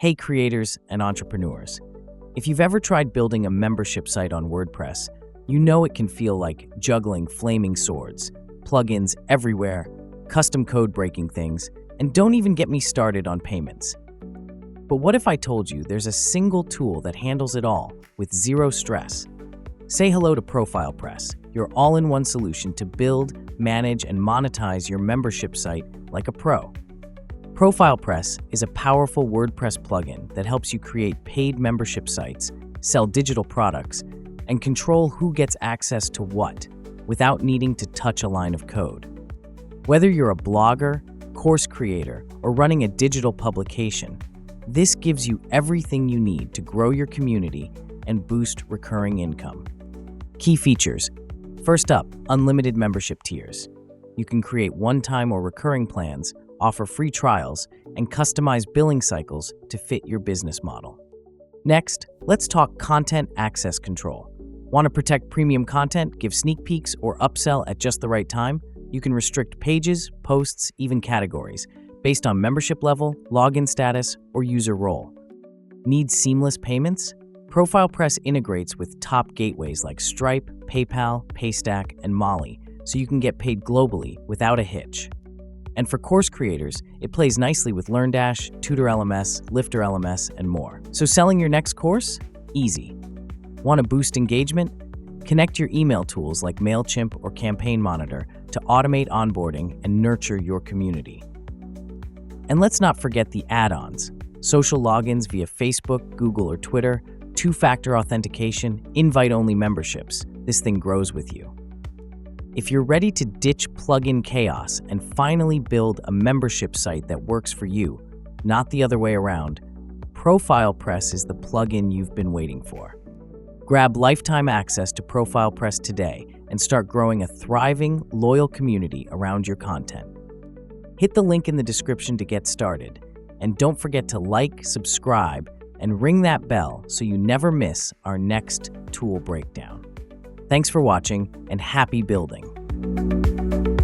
Hey creators and entrepreneurs. If you've ever tried building a membership site on WordPress, you know it can feel like juggling flaming swords, plugins everywhere, custom code breaking things, and don't even get me started on payments. But what if I told you there's a single tool that handles it all with zero stress? Say hello to ProfilePress, your all-in-one solution to build, manage, and monetize your membership site like a pro. ProfilePress is a powerful WordPress plugin that helps you create paid membership sites, sell digital products, and control who gets access to what without needing to touch a line of code. Whether you're a blogger, course creator, or running a digital publication, this gives you everything you need to grow your community and boost recurring income. Key features. First up, unlimited membership tiers. You can create one-time or recurring plans, offer free trials, and customize billing cycles to fit your business model. Next, let's talk content access control. Want to protect premium content, give sneak peeks, or upsell at just the right time? You can restrict pages, posts, even categories, based on membership level, login status, or user role. Need seamless payments? ProfilePress integrates with top gateways like Stripe, PayPal, Paystack, and Molly, so you can get paid globally without a hitch. And for course creators, it plays nicely with LearnDash, Tutor LMS, LifterLMS, and more. So selling your next course? Easy. Want to boost engagement? Connect your email tools like MailChimp or Campaign Monitor to automate onboarding and nurture your community. And let's not forget the add-ons. Social logins via Facebook, Google, or Twitter, two-factor authentication, invite-only memberships. This thing grows with you. If you're ready to ditch plugin chaos and finally build a membership site that works for you, not the other way around, ProfilePress is the plugin you've been waiting for. Grab lifetime access to ProfilePress today and start growing a thriving, loyal community around your content. Hit the link in the description to get started, and don't forget to like, subscribe, and ring that bell so you never miss our next tool breakdown. Thanks for watching, and happy building!